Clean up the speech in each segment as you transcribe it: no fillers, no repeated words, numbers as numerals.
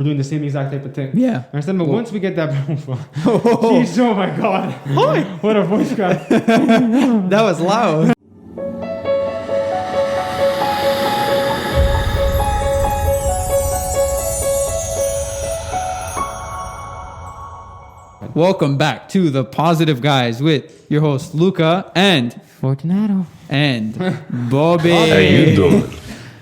we're doing the same exact type of thing. Yeah. Understand? But once we get that, jeez, oh my God, what a voice crack! That was loud. Welcome back to The Positive Guys with your host Luca and Fortunato and Bobby. How you doing?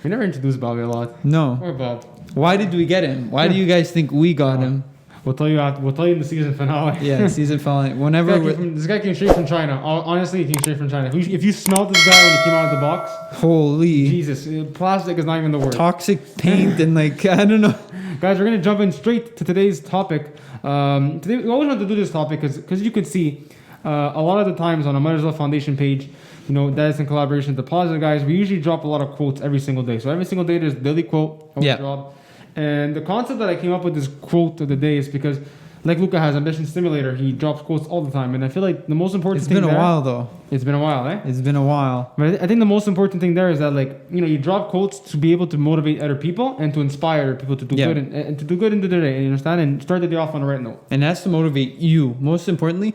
We never introduced Bobby a lot. No. Or Bob. Why did we get him? Why do you guys think we got him? We'll tell you in the season finale. Yeah, season finale. Whenever this guy came straight from China. Honestly, he came straight from China. If you smelled this guy when he came out of the box, holy Jesus, plastic is not even the word. toxic paint and like I don't know. Guys, we're gonna jump in straight to today's topic. Today we always want to do this topic because you can see a lot of the times on a Mother's Love Foundation page, you know, that is in collaboration with the Positive Guys. We usually drop a lot of quotes every single day. So every single day there's a daily quote. Drop. And the concept that I came up with this quote of the day is because, like Luca has Ambition Stimulator, he drops quotes all the time, and I feel like the most important thing. It's been a while though. It's been a while, eh? It's been a while. But I think the most important thing there is that, like, you know, you drop quotes to be able to motivate other people and to inspire other people to do good and to do good into their day. You understand? And start the day off on the right note. And that's to motivate you. Most importantly,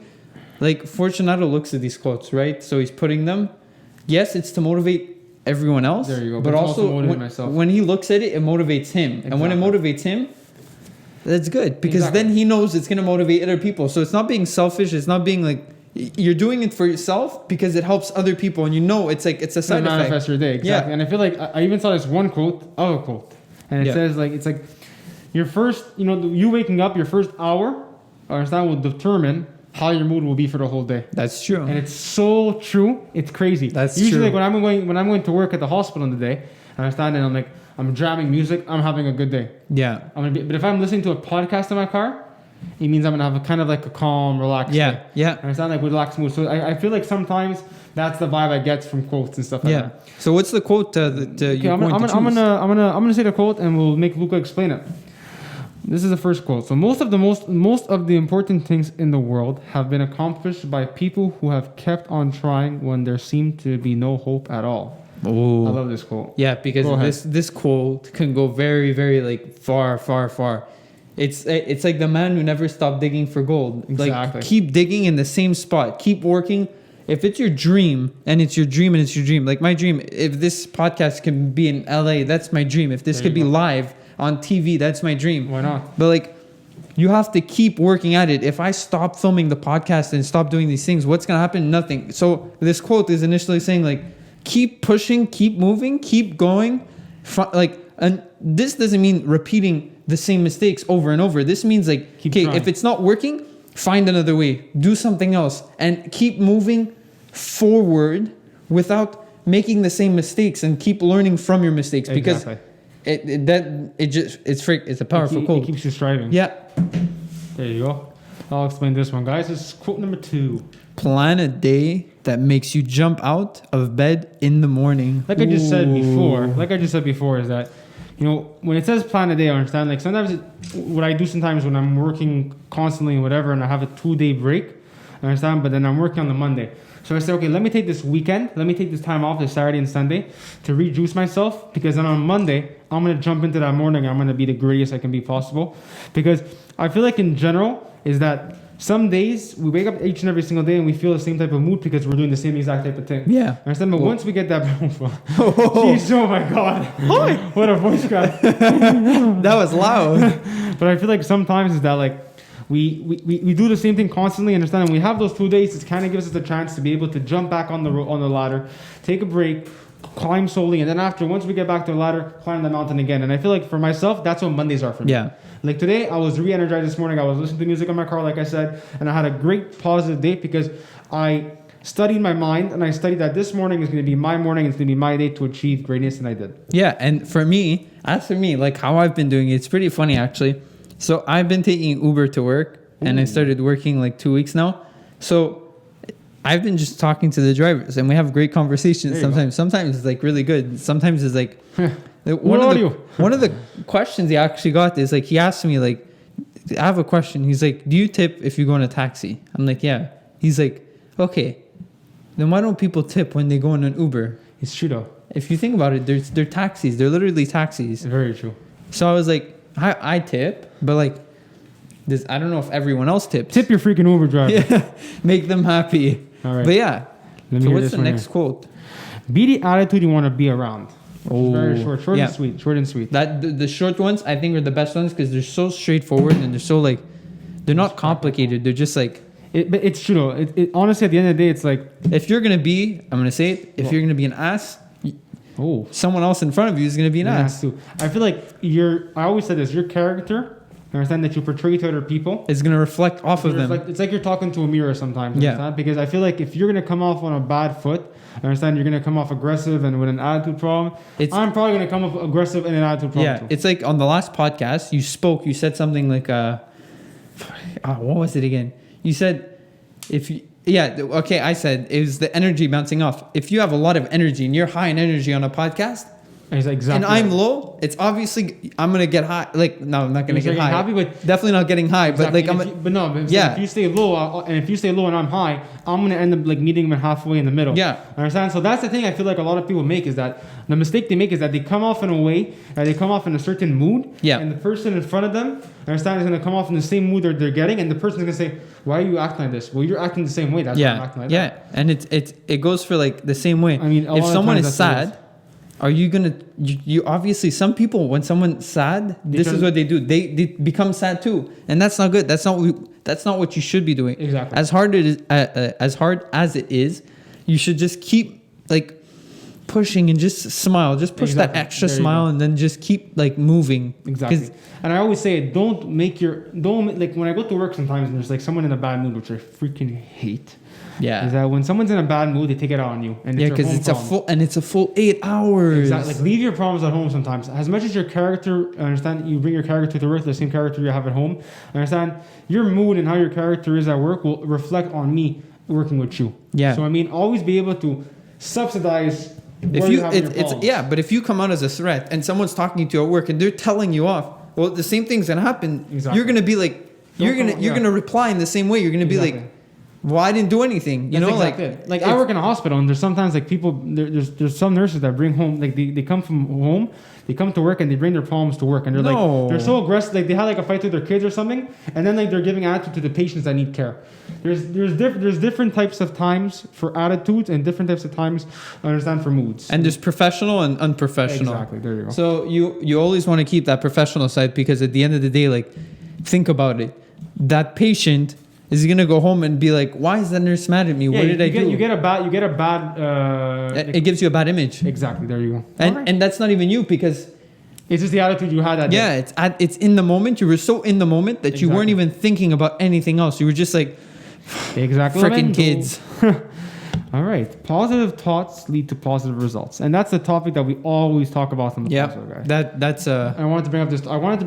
like Fortunato looks at these quotes, right? So he's putting them. Yes, it's to motivate everyone else. There you go. But also when he looks at it, it motivates him. Exactly. And when it motivates him, that's good because then he knows it's going to motivate other people. So it's not being selfish. It's not being like you're doing it for yourself because it helps other people, and you know it's like it's a side effect. Manifest your day, exactly. Yeah. And I feel like I even saw this one quote of a quote, and it says like it's like your first, you know, you waking up your first hour, understand, will determine how your mood will be for the whole day. That's true. And it's so true. It's crazy. That's usually true. Like when I'm going to work at the hospital in the day, and I'm jamming music, I'm having a good day. Yeah. But if I'm listening to a podcast in my car, it means I'm gonna have a kind of like a calm, relaxed day. Yeah. Understand, like relaxed mood. So I feel like sometimes that's the vibe I get from quotes and stuff like that. So what's the quote that you're going to choose? I'm gonna say the quote and we'll make Luca explain it. This is the first quote. So most of the important things in the world have been accomplished by people who have kept on trying when there seemed to be no hope at all. Oh, I love this quote. Yeah, because this quote can go very, very like far. It's like the man who never stopped digging for gold. Exactly. Like keep digging in the same spot. Keep working. If it's your dream and it's your dream, like my dream, if this podcast can be in LA, that's my dream. If this could be live on TV, that's my dream. Why not? But like, you have to keep working at it. If I stop filming the podcast and stop doing these things, what's gonna happen? Nothing. So this quote is initially saying like, keep pushing, keep moving, keep going. And this doesn't mean repeating the same mistakes over and over. This means like, okay, if it's not working, find another way, do something else, and keep moving forward without making the same mistakes, and keep learning from your mistakes because. It's a powerful quote. It keeps you striving. Yeah. There you go. I'll explain this one, guys. This is quote number 2. Plan a day that makes you jump out of bed in the morning. Like I just said before, is that, you know, when it says plan a day, I understand. Like sometimes what I do sometimes when I'm working constantly and whatever, and I have a 2-day break, I understand. But then I'm working on the Monday. So I said, okay, let me take this weekend. Let me take this time off, this Saturday and Sunday, to rejuice myself. Because then on Monday, I'm going to jump into that morning. I'm going to be the greatest I can be possible. Because I feel like in general is that some days we wake up each and every single day and we feel the same type of mood because we're doing the same exact type of thing. Yeah. Understand? But once we get that... Jeez, oh my God. What a voice crack. That was loud. But I feel like sometimes is that like, we do the same thing constantly, understand? When we have those 2 days, it kind of gives us a chance to be able to jump back on the ladder, take a break, climb slowly, and then once we get back to the ladder, climb the mountain again. And I feel like for myself, that's what Mondays are for me. Yeah. Like today, I was re-energized this morning. I was listening to music in my car, like I said, and I had a great positive day because I studied my mind and I studied that this morning is going to be my morning. It's going to be my day to achieve greatness, and I did. Yeah, and as for me, like how I've been doing it, it's pretty funny actually. So I've been taking Uber to work, and I started working like 2 weeks now. So I've been just talking to the drivers, and we have great conversations sometimes. Sometimes it's like really good. Sometimes it's like one of the questions he actually got is like he asked me like, I have a question. He's like, do you tip if you go in a taxi? I'm like, yeah. He's like, okay, then why don't people tip when they go in an Uber? It's true though. If you think about it, they're taxis. They're literally taxis. Very true. So I was like, I tip, but like this, I don't know if everyone else tips. Tip your freaking Uber driver. Yeah, make them happy. All right. But yeah. Let me So hear what's this the one next here. quote? Be the attitude you want to be around. Oh, Very short yeah. and sweet. Short and sweet. That the short ones I think are the best ones because they're so straightforward and they're so like they're not complicated. They're just like But it's true though. Honestly, at the end of the day, it's like, if you're gonna be, I'm gonna say it. If you're gonna be an ass, oh, someone else in front of you is gonna be an yeah, ass. too. I feel like I always said this. Your character, understand, that you portray to other people. It's gonna reflect off of them. It's like you're talking to a mirror sometimes. Yeah. Understand? Because I feel like if you're gonna come off on a bad foot, understand, you're gonna come off aggressive and with an attitude problem. I'm probably gonna come off aggressive and an attitude problem. Yeah, too. it's like on the last podcast you said something like what was it again? You said I said it was the energy bouncing off. If you have a lot of energy and you're high in energy on a podcast, It's exactly. and I'm right. low, it's obviously I'm gonna get high. Like no, I'm not gonna You're get high. happy, but definitely not getting high. exactly. But like if you stay low, and if you stay low and I'm high, I'm gonna end up like meeting them halfway in the middle. Yeah. Understand? So that's the thing I feel like a lot of people make is that the mistake they make is that they come off in a way, they come off in a certain mood. Yeah. And the person in front of them, understand, is gonna come off in the same mood that they're getting, and the person's gonna say, "Why are you acting like this?" Well, you're acting the same way. That's why I'm acting like that. Yeah, and it goes for like the same way. I mean, a lot if of someone times is that's what it sad, are you gonna you obviously some people when someo's sad, this is what they do. They become sad too, and that's not good. That's not what you should be doing. Exactly. As hard as it is, you should just keep like pushing and just smile. Just push that Exactly. extra There you smile go. and then just keep like moving. Exactly. And I always say, don't like when I go to work sometimes and there's like someone in a bad mood, which I freaking hate. Yeah. Is that when someone's in a bad mood, they take it out on you. And Yeah, their because home problem. it's a full 8 hours. Exactly. Like leave your problems at home sometimes. As much as your character, understand, you bring your character to work, the same character you have at home. Understand, your mood and how your character is at work will reflect on me working with you. Yeah. So I mean, always be able to subsidize. If but if you come out as a threat and someone's talking to you at work and they're telling you off, well, the same thing's gonna happen. Exactly. You're gonna be like, you're gonna reply in the same way. You're gonna be like, well, I didn't do anything. You know, exactly it. Like I work in a hospital, and there's sometimes like people. There's some nurses that bring home, like they come from home, they come to work and they bring their problems to work, and they're like they're so aggressive, like they had like a fight with their kids or something, and then like they're giving attitude to the patients that need care. There's different types of times for attitudes and different types of times, I understand, for moods. And there's professional and unprofessional. Exactly. There you go. So you always want to keep that professional side because at the end of the day, like, think about it. That patient is gonna go home and be like, "Why is that nurse mad at me? What did I do?" You get a bad. It gives you a bad image. Exactly. There you go. And that's not even you because it's just the attitude you had that day. yeah, it's in the moment. You were so in the moment that you weren't even thinking about anything else. You were just like, exactly. freaking kids. All right. Positive thoughts lead to positive results, and that's the topic that we always talk about on the Yeah, podcast, guys. that's I wanted to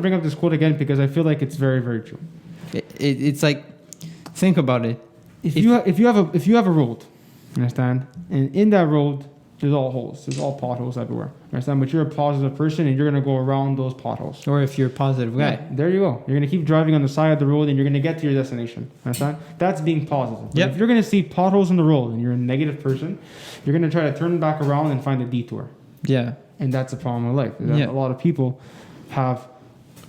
bring up this quote again because I feel like it's very, very true. it's like, think about it. If you have a road, understand, and in that road there's all holes, there's all potholes everywhere, understand. But you're a positive person and you're gonna go around those potholes. Or if you're a positive guy. Yeah, there you go. You're gonna keep driving on the side of the road and you're gonna get to your destination. Understand? That's being positive. But Yep. if you're gonna see potholes in the road and you're a negative person, you're gonna try to turn back around and find a detour. Yeah. And that's a problem with life. Is that Yeah. a lot of people have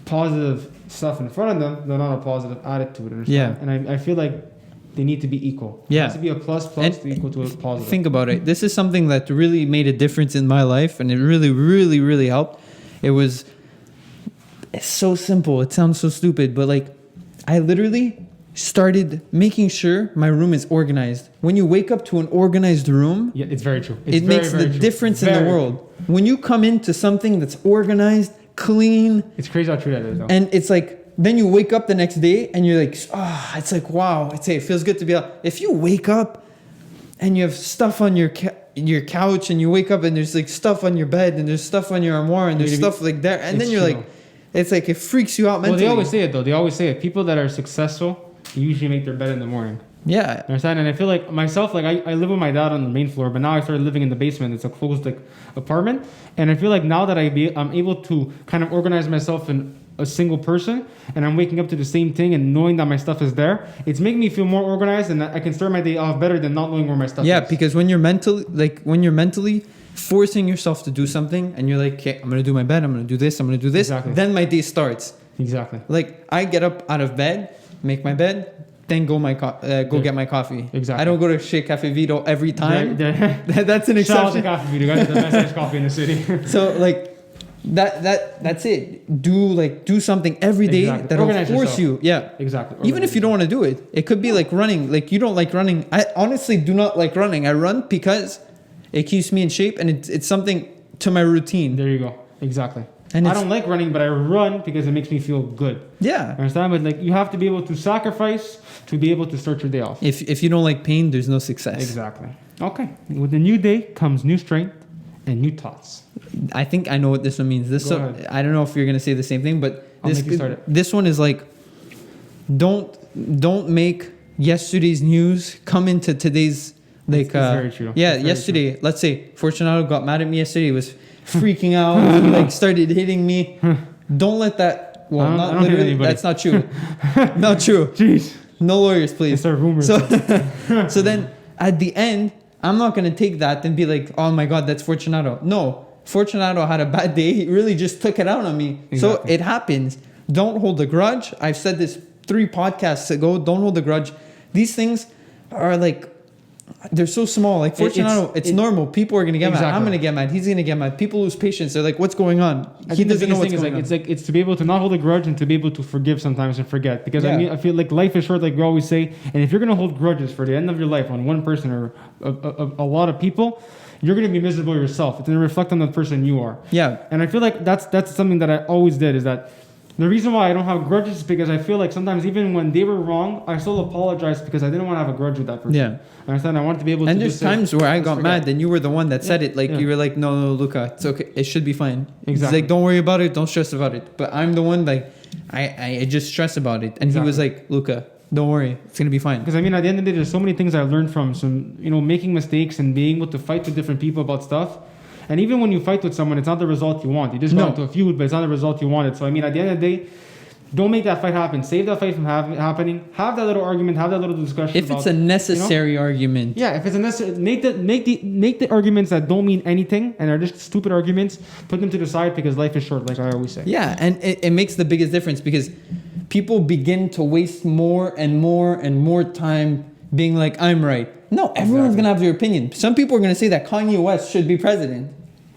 positive stuff in front of them, they're not a positive attitude. Understand? Yeah. And I feel like they need to be equal. Yeah. It has to be a plus And to equal to a positive. Think about it. This is something that really made a difference in my life, and it really, really, really helped. It's so simple. It sounds so stupid, but like, I literally started making sure my room is organized. When you wake up to an organized room, Yeah, it's very true. It's it makes the difference in the world. When you come into something that's organized, clean, It's crazy how true that is, though. and it's like, then you wake up the next day and you're like, it's like, wow, it feels good to be out. If you wake up and you have stuff on your couch and you wake up and there's like stuff on your bed and there's stuff on your armoire and there's stuff like there, and then you're like, it's like, it freaks you out mentally. Well, they always say it though. They always say it. People that are successful usually make their bed in the morning. Yeah. Understand? And I feel like myself, like I live with my dad on the main floor, but now I started living in the basement. It's a closed like apartment, and I feel like now that I'm able to kind of organize myself in a single person, and I'm waking up to the same thing and knowing that my stuff is there, it's making me feel more organized, and that I can start my day off better than not knowing where my stuff is. Yeah, because when you're mentally forcing yourself to do something, and you're like, okay, I'm gonna do my bed, I'm gonna do this, I'm gonna do this. Exactly. Then my day starts. Exactly. Like I get up out of bed, make my bed, then go get my coffee. Exactly. I don't go to Shea Cafe Vito every time. There- That's an Shout out to exception. Coffee Beat. You guys are the best iced coffee in the city. So like that's it. Do something every day Exactly. that'll Organize force yourself. you. Yeah. Exactly. Even if you don't want to do it, it could be like running. Like you don't like running. I honestly do not like running. I run because it keeps me in shape and it's something to my routine. There you go. Exactly. And I it's- don't like running, but I run because it makes me feel good. Yeah. Understand? But like you have to be able to sacrifice to be able to start your day off. If you don't like pain, there's no success. Exactly. Okay. With the new day comes new strength and new thoughts. I think I know what this one means. Go ahead. I don't know if you're gonna say the same thing, but I'll make you start it. this one is like, don't make yesterday's news come into today's like. It's very true. Yeah, It's very yesterday. Let's say Fortunato got mad at me yesterday. He was freaking out. He like started hitting me. Don't let that. Well, I not don't hit literally. anybody. That's not true. Not true. Jeez. No lawyers, please. It's our rumors. So, so then at the end, I'm not gonna take that and be like, oh my god, that's Fortunato. No, Fortunato had a bad day. He really just took it out on me. So Exactly. it happens. Don't hold a grudge. I've said this 3 podcasts ago. Don't hold a grudge. These things are like, they're so small. Like Fortunato, it's normal. People are gonna get mad. I'm Exactly. gonna get mad. He's gonna get mad. People lose patience. They're like, what's going on? I He think the doesn't know biggest what's thing is going like on. it's to be able to not hold a grudge and to be able to forgive sometimes and forget. Because Yeah. I mean I feel like life is short, like we always say, and if you're gonna hold grudges for the end of your life on one person or a lot of people, you're gonna be miserable yourself. It's gonna reflect on the person you are. Yeah. And I feel like that's something that I always did is that the reason why I don't have grudges is because I feel like sometimes even when they were wrong, I still apologize because I didn't want to have a grudge with that person. Yeah. I understand. I want to be able And to. there's just say, times where I "Let's got forget." mad, and you were the one that said it. Like Yeah. you were like, no, Luca, it's okay. It should be fine. He's Exactly. like, don't worry about it. Don't stress about it. But I'm the one like, I just stress about it. And he was Exactly. like, Luca, don't worry. It's gonna be fine. Because I mean, at the end of the day, there's so many things I learned from some, making mistakes and being able to fight with different people about stuff. And even when you fight with someone, it's not the result you want. You just got No. into a feud, but it's not the result you wanted. So I mean, at the end of the day, don't make that fight happen. Save that fight from happening. Have that little argument. Have that little discussion. If it's a necessary argument. Yeah, if it's a necessary, make the arguments that don't mean anything and are just stupid arguments. Put them to the side because life is short, like I always say. Yeah, and it makes the biggest difference because people begin to waste more and more and more time being like, I'm right. No, everyone's Exactly. gonna have their opinion. Some people are gonna say that Kanye West should be president.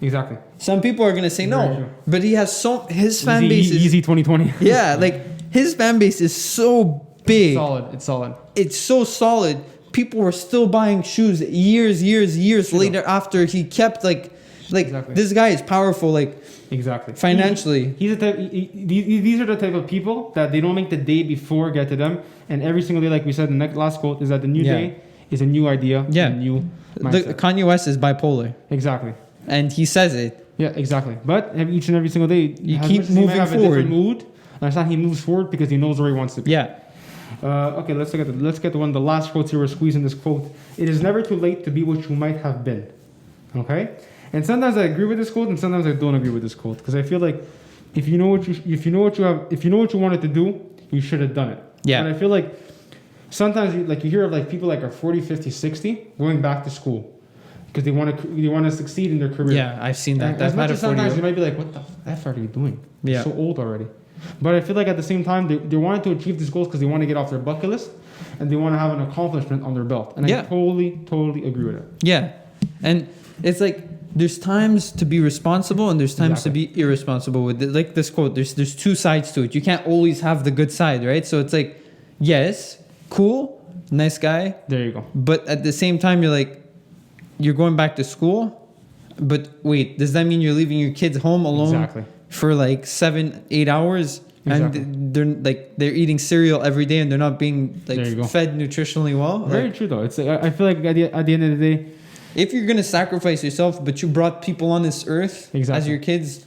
Exactly. Some people are gonna say Very no, true. but he has his fan base is Easy 2020. yeah, like his fan base is so big. It's solid. It's so solid. People were still buying shoes years True. later after he kept like Exactly. this guy is powerful like Exactly. financially. He's the type. These are the type of people that they don't make the day before get to them, and every single day, like we said, the last quote is that the new Yeah. day is a new idea, Yeah. a new The, mindset. Kanye West is bipolar, Exactly. and he says it. Yeah, exactly. But each and every single day, You as keep much as he might moving have forward. A different mood. Understand? He moves forward because he knows where he wants to be. Yeah, Okay, let's get the one. The last quotes here. We're squeezing this quote. It is never too late to be what you might have been. Okay, and sometimes I agree with this quote, and sometimes I don't agree with this quote because I feel like if you know what you wanted to do, you should have done it. Yeah. And I feel like sometimes you hear of like people like are 40, 50, 60 going back to school because they want to succeed in their career. yeah, I've seen that. As I've much had a as sometimes you 40. might be like, what the F are you doing? Yeah. You're so old already. But I feel like at the same time, they wanted to achieve these goals because they want to get off their bucket list and they want to have an accomplishment on their belt. And Yeah. I totally agree with it. Yeah, and it's like there's times to be responsible and there's times Exactly. to be irresponsible with it. Like this quote, there's 2 sides to it. You can't always have the good side, right? So it's like, yes, cool, nice guy, There you go. but at the same time you're going back to school, but wait, does that mean you're leaving your kids home alone Exactly. for like 7-8 hours? Exactly. And they're eating cereal every day and they're not being There you go. fed nutritionally well. Very Like, true though. It's I feel like at the end of the day, if you're gonna sacrifice yourself, but you brought people on this earth as Exactly. your kids,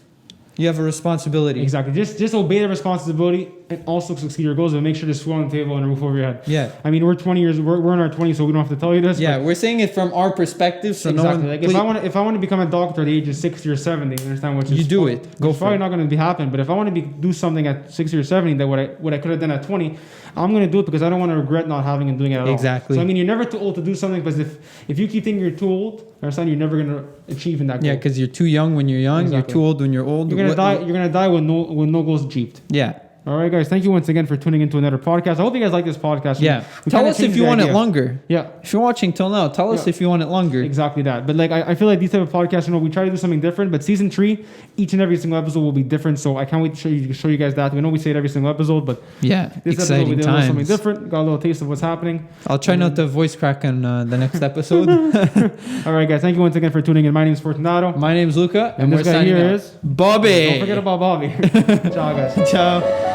you have a responsibility. exactly, just obey the responsibility and also succeed your goals and make sure there's food on the table and a roof over your head. Yeah. I mean, we're 20 years, we're in our 20s, so we don't have to tell you this. Yeah, but we're saying it from our perspective, so exactly. no one. Like please- if I want to become a doctor at the age of 60 or 70, you understand what You do it. Go it's for probably it. not going to happen. But if I want to do something at 60 or 70 that what I could have done at 20, I'm going to do it because I don't want to regret not having and doing it at all. Exactly. So I mean, you're never too old to do something because if you keep thinking you're too old, understand? You're never gonna achieve in that goal. Yeah, because you're too young when you're young. Exactly. You're too old when you're old. You're gonna die. You're gonna die with no goals achieved. Yeah. All right, guys. Thank you once again for tuning into another podcast. I hope you guys like this podcast. Yeah. We Tell kinda us if changed you the want it idea. longer. Yeah. If you're watching till now, tell us Yeah. if you want it longer. Exactly that. But like I feel like these type of podcasts, we try to do something different. But season 3, each and every single episode will be different. So I can't wait to show you guys that. We know we say it every single episode, but Yeah. this episode we Exciting did a little something times. different. Got a little taste of what's happening. I'll try not to voice crack on the next episode. All right, guys. Thank you once again for tuning in. My name is Fortunato. My name's Luca. And we're this guy signing here out. is Bobby. Don't forget about Bobby. Ciao, guys. Ciao.